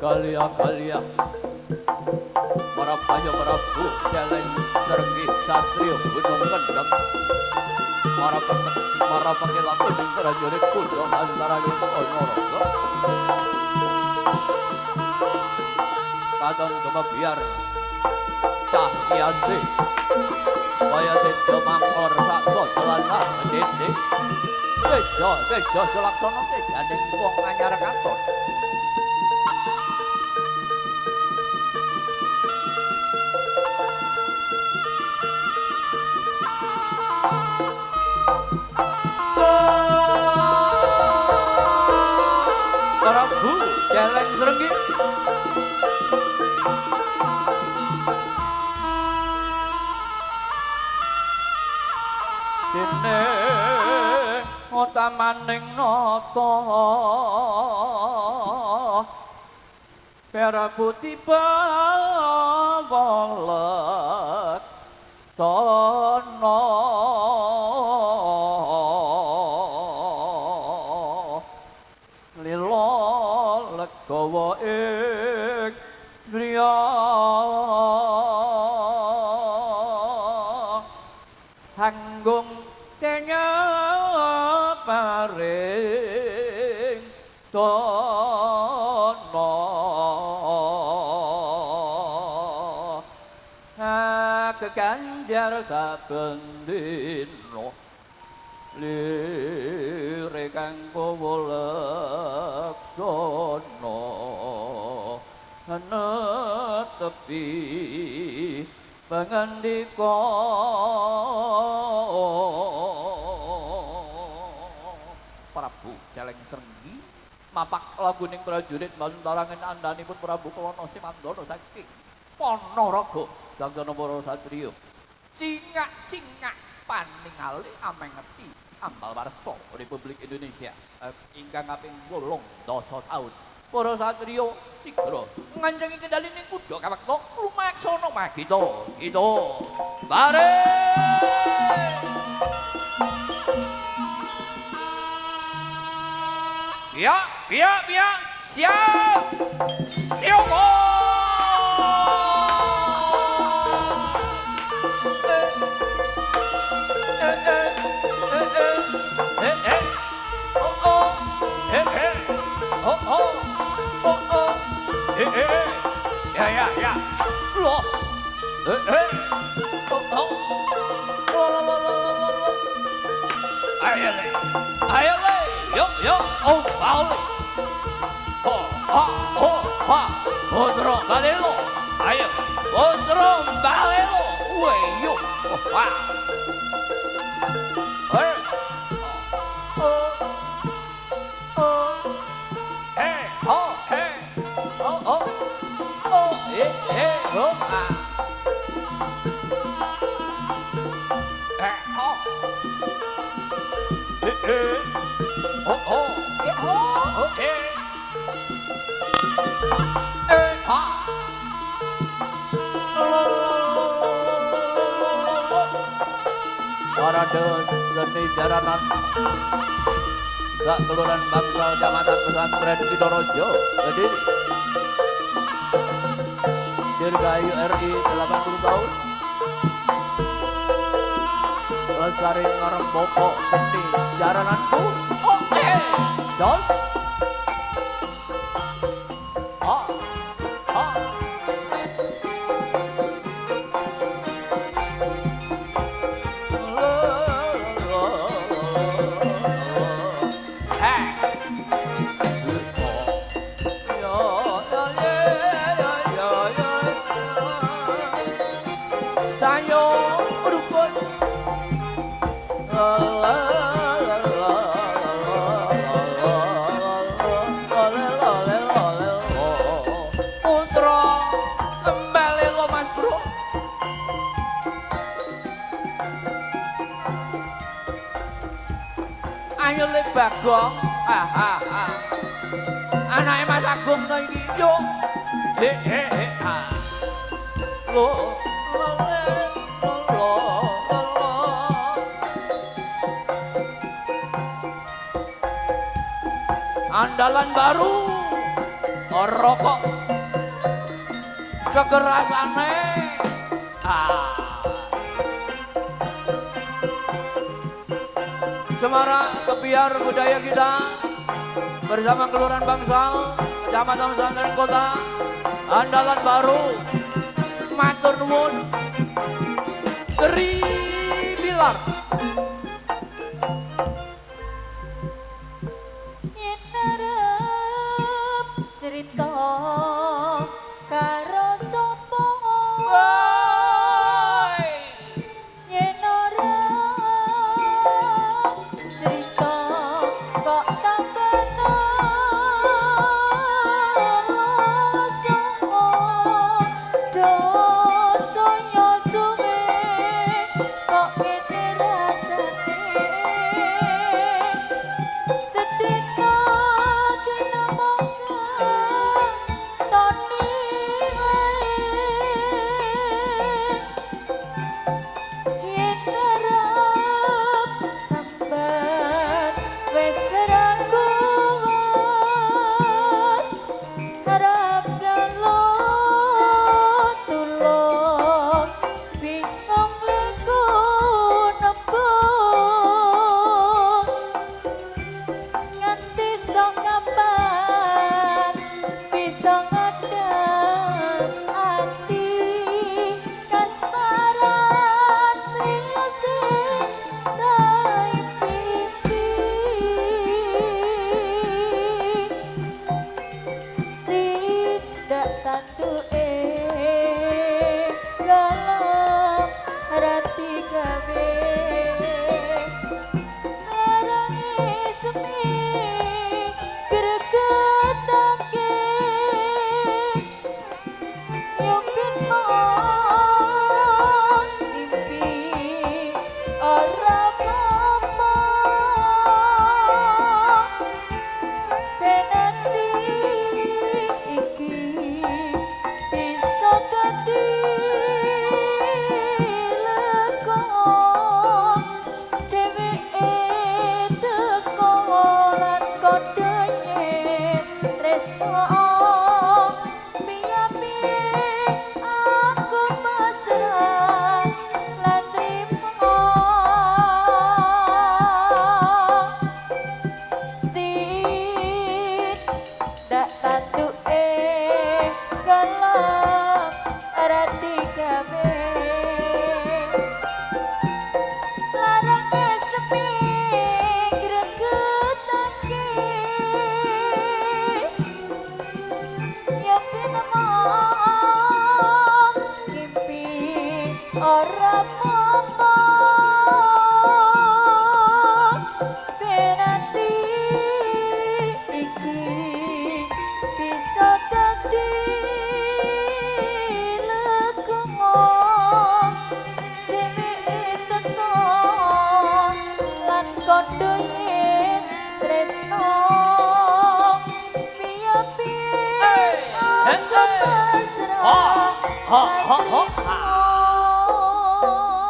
Galia para payo Prabu Celeng Sergi Satrio Gunung Kendeng para pengelak kuning prajurit kuda antara kita Ponorogo kadon kemebiar cahyati kaya tejo mangkor sakso celana mendidih tejo selaksono tejaning wong anyar kantor Prabu Celeng Srenggi dene utamaning nata Prabu tiba walek tono gawa ing griya hanggung kenya paring tono keganjar saben dina lire kang pawaleksono netepi pangandika Prabu Celeng Srenggi mapak laguning prajurit bantarangan andhanipun Prabu Kelana Simandana saking Ponorogo Dangsana para satriya cingak-cingak paningali amengeti ambal warsa Republik Indonesia ingkang kaping 18 taun para satriya sigra ngancengi kendalining kuda kawekta lumaksana magita kita bareng Pia siap siapa ya loh ayo le yuk oh balik Bodro balelo ayo Bodro balelo weyo wah Parade seni jaranan Gak Kelurahan Bangsal Kecamatan Pesantren Sidorojo berdiri Dirgahayu RI 80 tahun Lestari ngaremboko seni jarananku oke Jos Bagong anake Mas Agung no iki yo lo andalan baru rokok segerasane Semarang kebiar budaya kita bersama Kelurahan Bangsal, Kecamatan Pesantren Kota, Andalan Baru, matur nuwun, Tri Bilar. Cerita karo sapa yen ora cerita kok tak kena dosanya suwe kok kene rasane sedina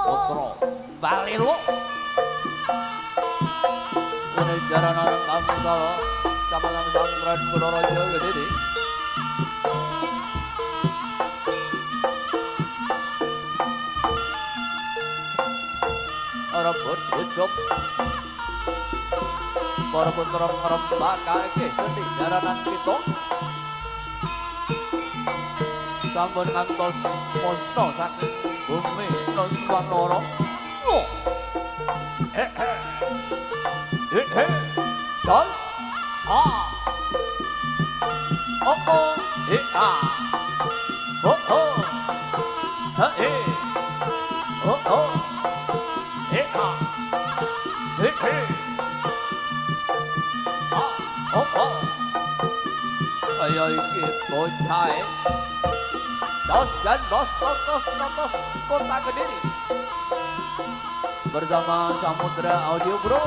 Putra bali lu ini jaran orang kamu kalau sama pesantren Kudorojo gede orang berbujuk para putra merembaka ke jaranan kita sampun ngantos posto saking bumi Nusantara. Dol ayo iki bocahe dos kota Kediri bersama Samudra Audio Bro.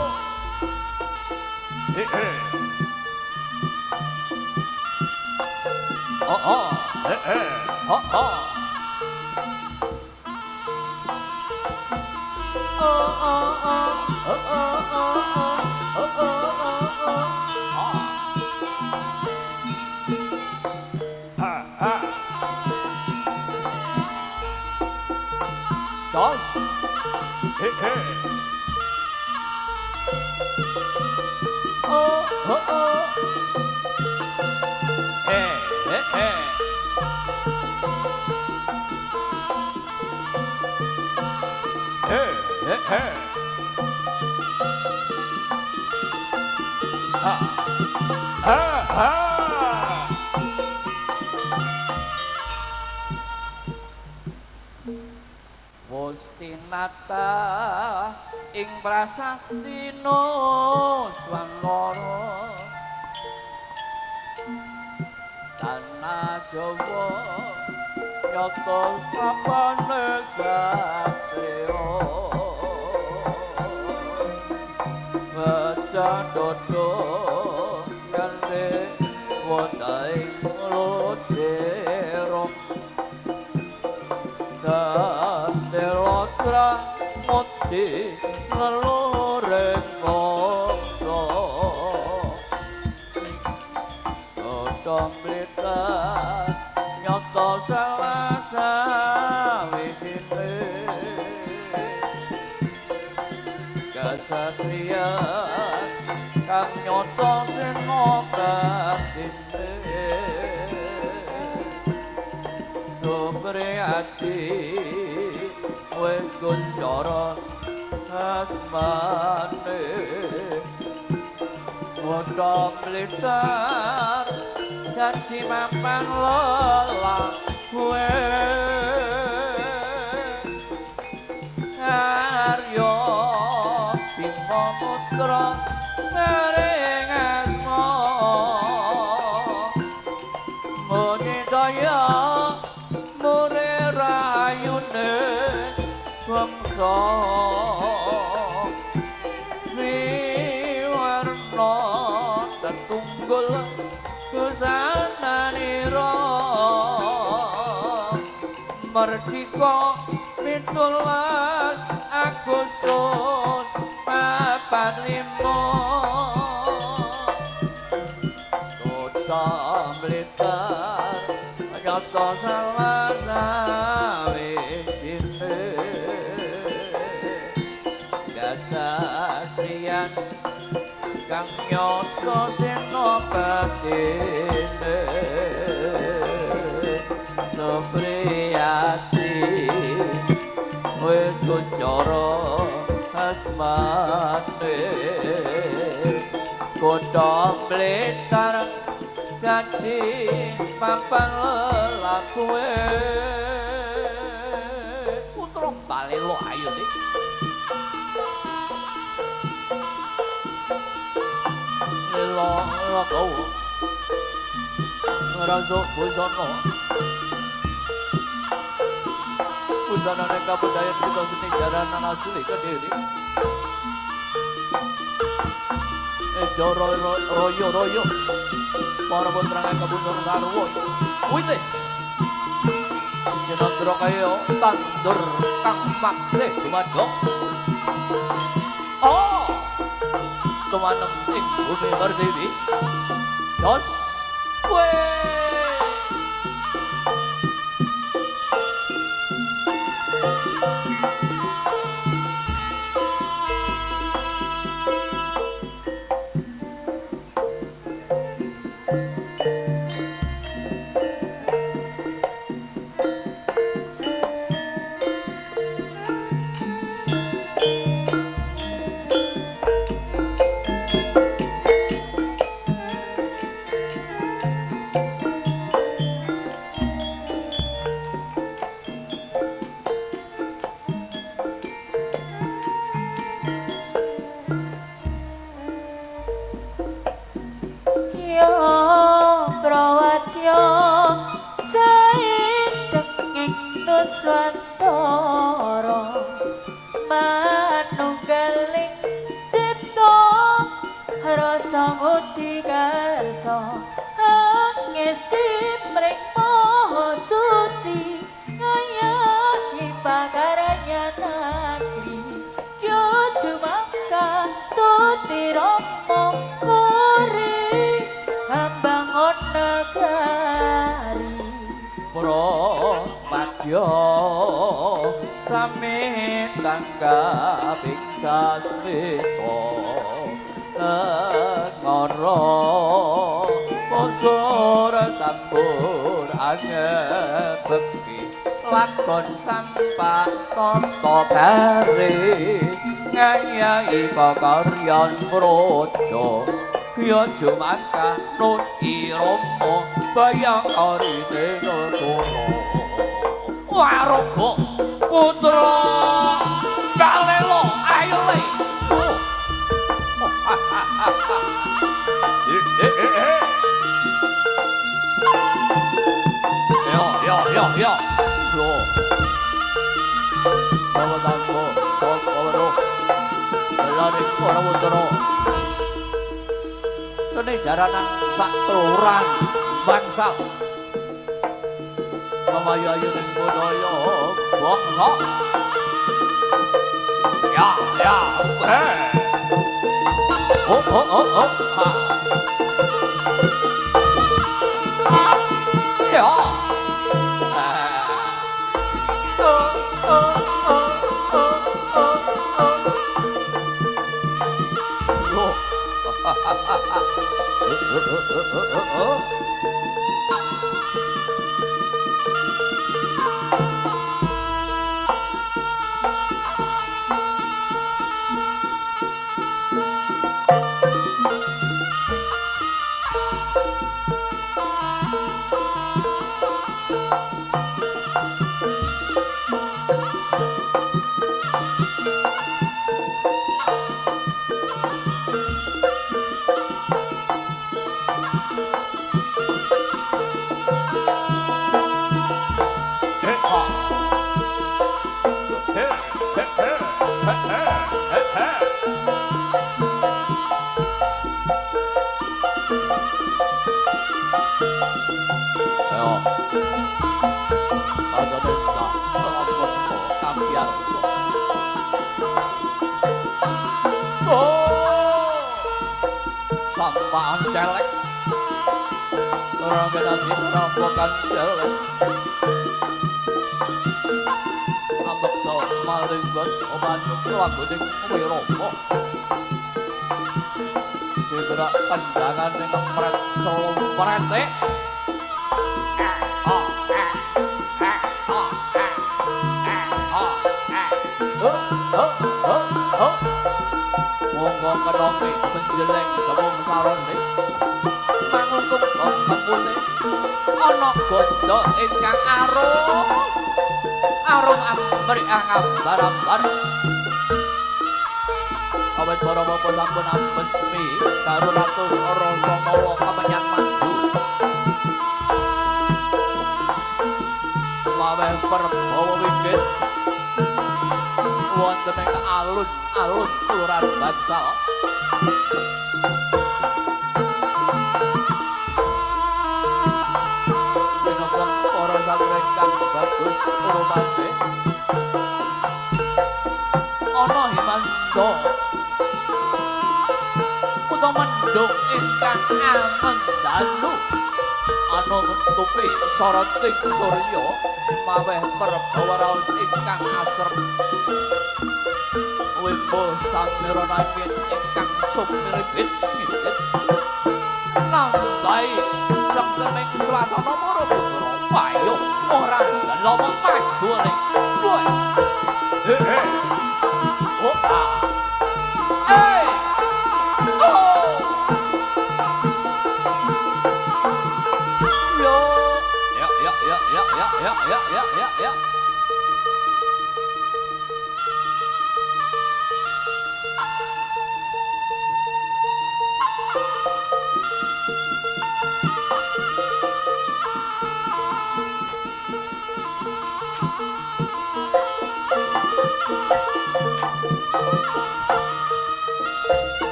Dos. Hehe. Oh, oh, oh. Hehe. Hehe. Ah. Ah, ah. Mustinata ing prasastina Swanara tanah Jawa nyata sapane satriya Bacadodo kante wonten lodero Telotra moti ngeloreng bangsa Godhong blitar nyata salah sawijine kasatriyan kang nyata senopatine Supriyati wis kuncara asmane Godhong blitar dadi mapan lelakuwe Arya Bima putra maring asma muni daya muni rayune bangsa wiwarna tetunggul kusananira merdika 17 Agustus 45 Godhong blitar nyata salah sawijine kasatriyan kang nyata senopatine Supriyati wis kuncara asmane Godhong blitar dadi papan lelakuwe putra balelo ayu nih lelo kau ngrasa busana busanane kabudayan kita seni jaranan asli kediri royo para putrane kabusana sarwa witis jenandra kaya tandur kang maksih dumadhong oh tumaneng ing bumi pertiwi dos Nuswantara manunggaling cipta rasa mudi karsa ngesti mring maha suci ngayahi pakaranya negeri yo cumaka tutirama kori hambangon negari Pramadya sami mangga bingsa smita ngara musur tambur angebeki lakon sampak tata baris ngayahi kakaryan praja ya jumangka nut irama bayang arine negara waraga putra kalela ayo le ya lho bawa-bawa bawa-bawa lari ora wondoro sene jaranan sak kelurahan bangsal pamayayu ning budaya bangsa ya oh ha ya sampaan celek ora kena dirampokan celek ambek so malinggot obanyu laguning wirapa digerak pandangan ning kepret somprete monggo kenombe menjeleng kebong sarone mangungkum kapune ana gondo ingkang arum ambri angambar-ambar awet para bapa sampun ambesmi karo ratu rasa mawa kamenyan mandu laweh perbawa wingit wonten ing alun-alun kelurahan Bangsal. Minangka para satria kang bagus urumane. Ana himanda utawa mendung ingkang amandalu. Ana nutupi soroting surya maweh perbawa raos ingkang asrem. Wimbo samirana ingkang sumiripit nandai sang semeng swasana para putra payo ora lomong maju ning kowe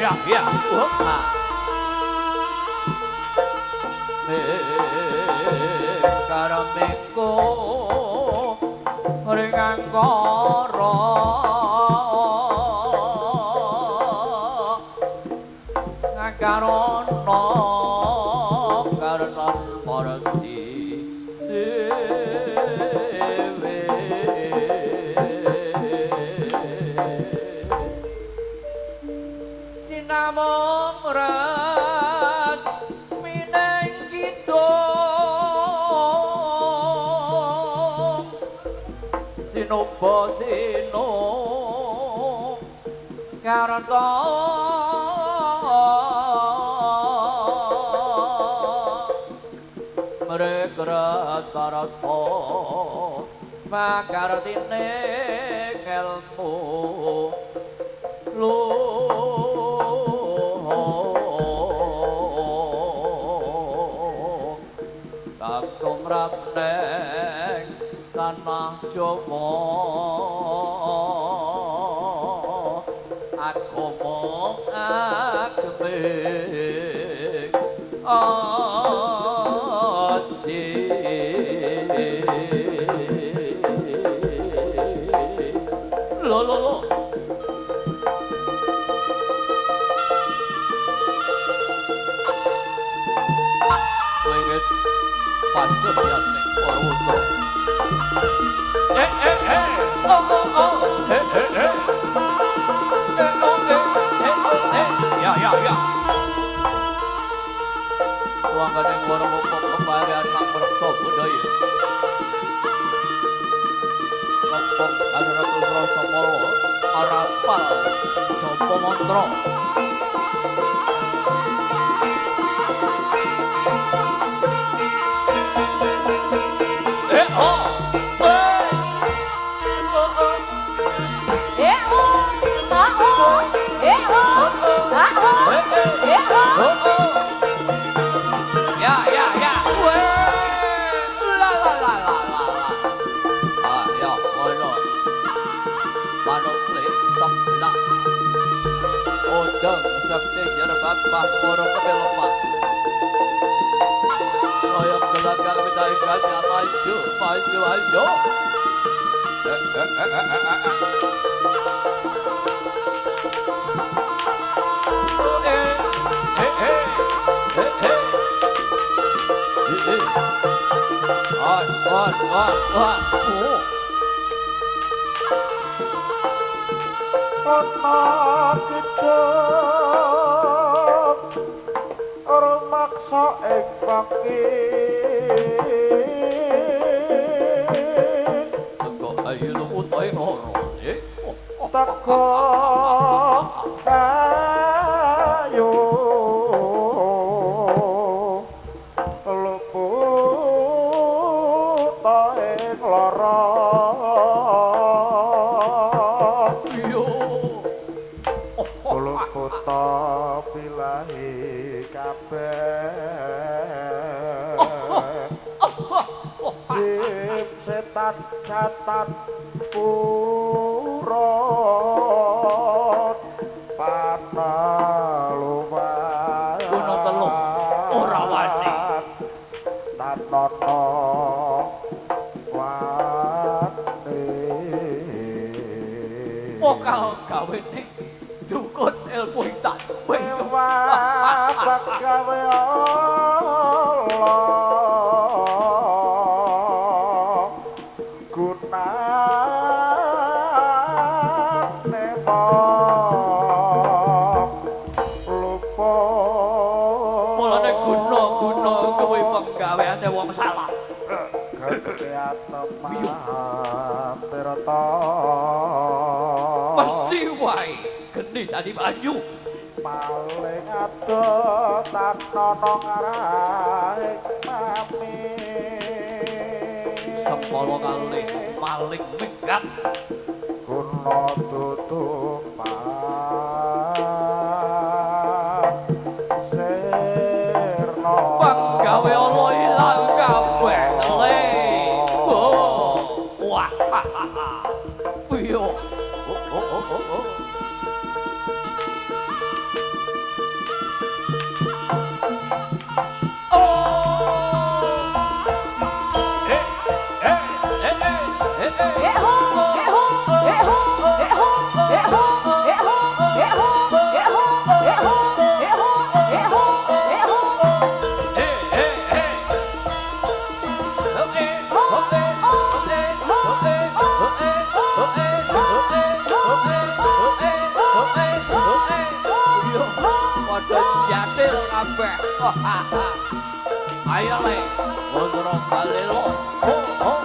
ya ya karameko mringangkara ngakarana karenan marti dewe sinamong rat mineng kidung sinoba sino karata mereka tarata makartine ngelmu luhur kakung rapneng tanah Jawa aku mong akming aji lo kowe inget pastut yang ning Purwoto oh ya wong kadang warung pembayaran nang mereka budaya Kampung Adratu Rasa Molo Arapal Jopo Montro Odang sakti jerbat pahmurung kebelomat Soyok belakang minta ikannya maju ana gedhong rumaksa ing pakir teko ayu lumut ae ngono teko ayo luput ing lara kota bilahi kabeh jip setan catat purot panaluman Gunung Teluk ora wani tanono wani pokal gawe ning dukun ilmu hitam mewah bagawe Allah gunane lupa mulane guna kuwi penggaweane wong salah mesti wae geni dadi banyu paling adoh taknono ngarah mami sepolo kali maling minggat guna tutupan sirna penggawe Allah ilang kabeh le wah yo Eh ho kabeh. Ayo le, putra balelo. Oh, oh.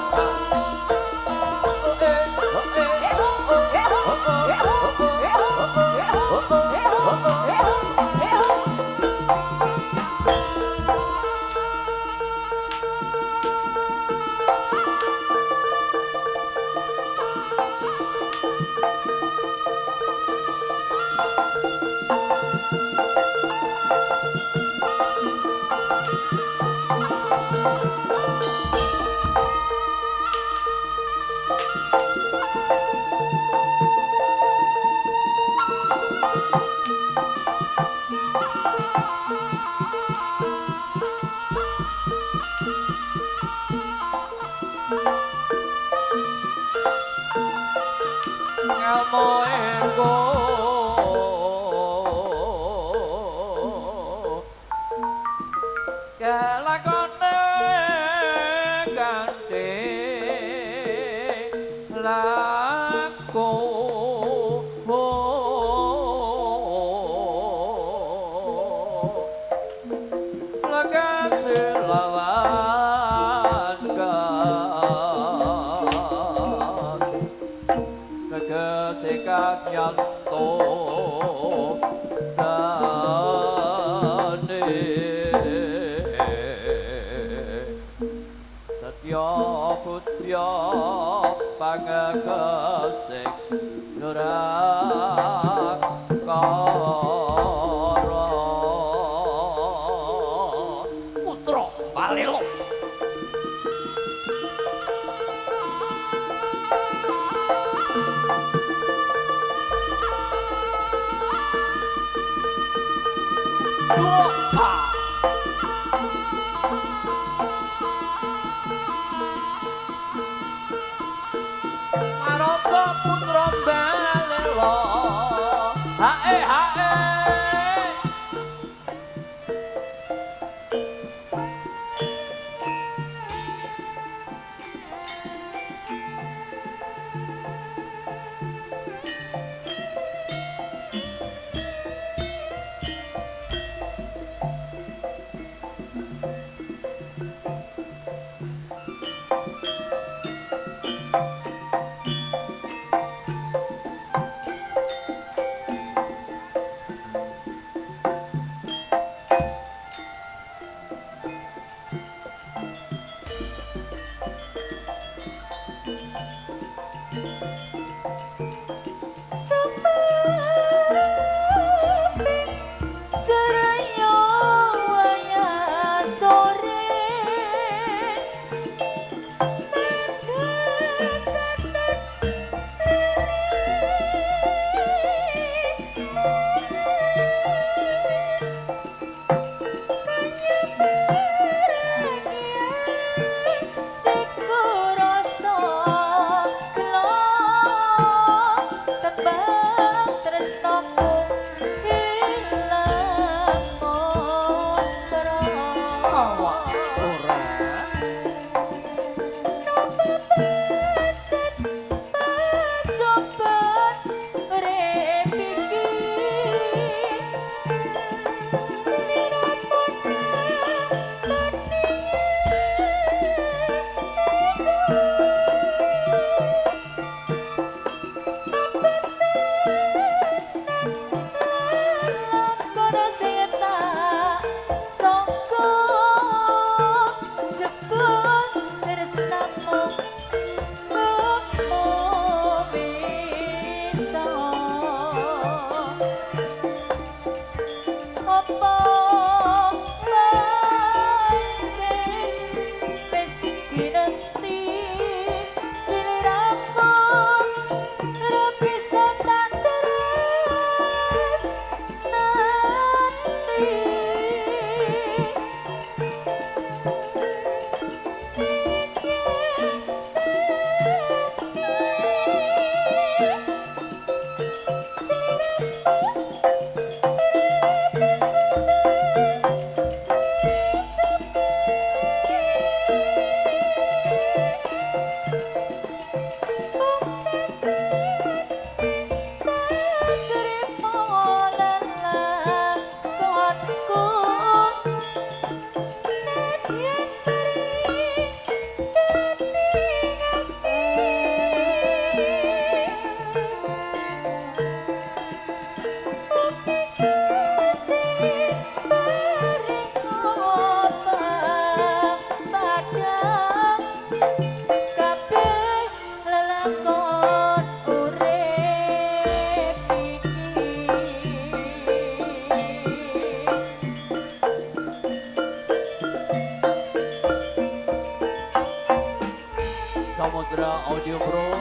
Audio Pro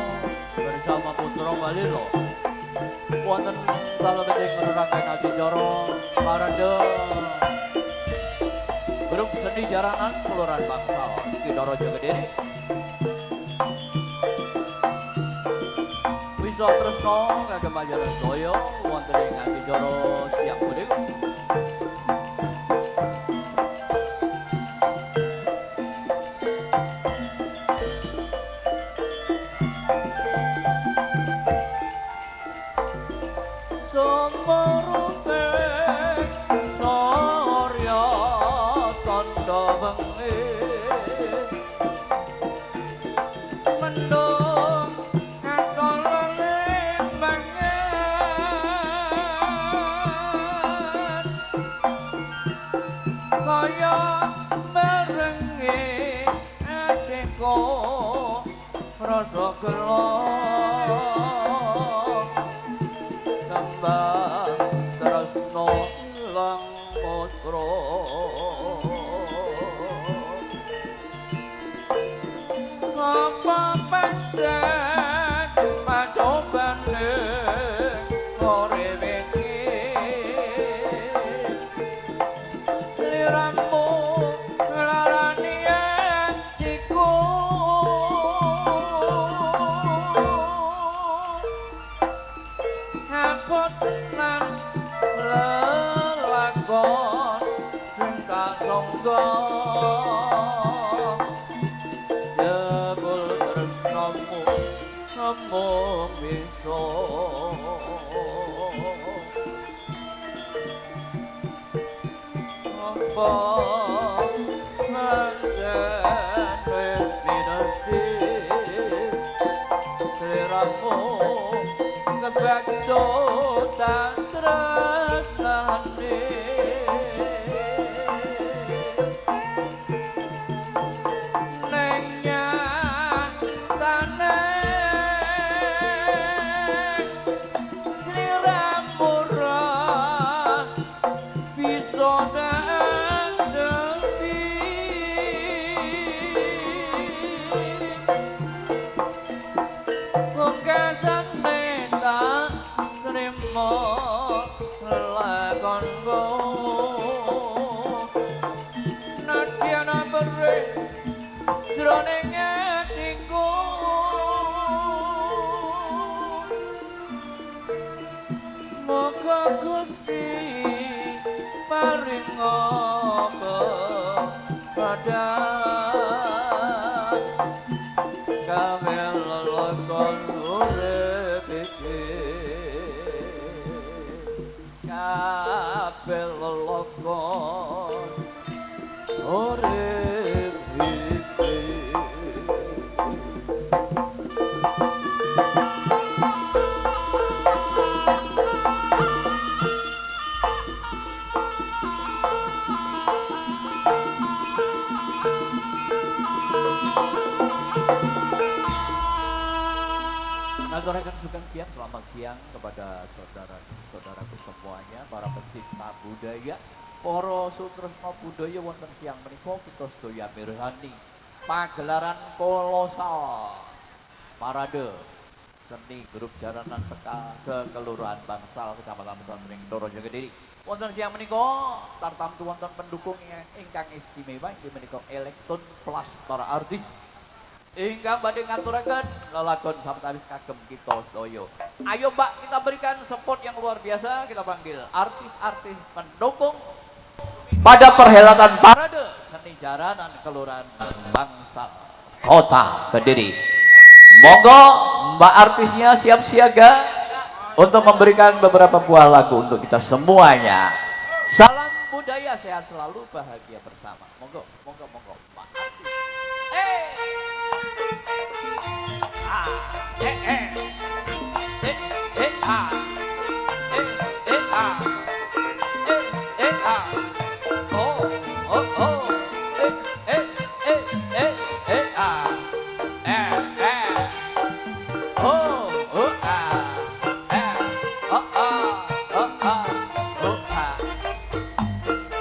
bersama Putra Balilo. Wonten salebetting menerangkan adicara parade grup seni jaranan Kelurahan Bangsal Kidorojo Kediri. Wisa tresno kagem ajaran sedaya wonten ing adicara siap mudik. Rasa gelo sembah tresno ilang putra apa pandhet pacobane urip iki sliramu larani atiku tenan lelakon sing tak sangka jebul tresnamu namung bisa apa pancen pinasti sliramu kebaco dan tresnane ning nyatane sliramu ora bisa nandepi pungkasane tak trimo lakonku nadyan amre jroning atiku moga Gusti paring kepadatan gawe lelakon urip iki kabeh lelakon urip iki Ngaturaken sugeng siang, selamat siang kepada saudara-saudaraku semuanya, para pecinta budaya, para sutresna budaya wonten siang menika kita sedaya mirsani pagelaran kolosal parade seni grup jaranan sekelurahan Bangsal Kecamatan Sandring Dorojo Kediri. Wonten siang menika tartamtu wonten pendukung ingkang istimewa inggih menika Elektron Plus para artis ingkang badhe ngaturaken lelakon sabtawis kagem kita sedaya. Ayo Mbak, kita berikan support yang luar biasa, kita panggil artis-artis pendukung pada perhelatan parade seni jaranan Kelurahan Bangsal Kota Kediri. Monggo Mbak artisnya siap siaga untuk memberikan beberapa buah lagu untuk kita semuanya. Salam budaya, sehat selalu, bahagia bersama. Monggo, monggo, monggo Mbak artis.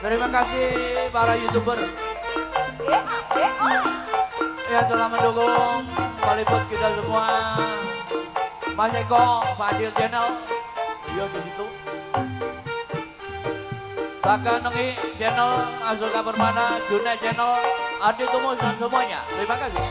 Terima kasih para YouTuber yang telah mendukung peliput kita semua. Mas Eko, Fadil Channel, Rio di situ. Saka Nengi Channel, Asoka Permana, Juna Channel, Adi Tumus dan semuanya. Terima kasih.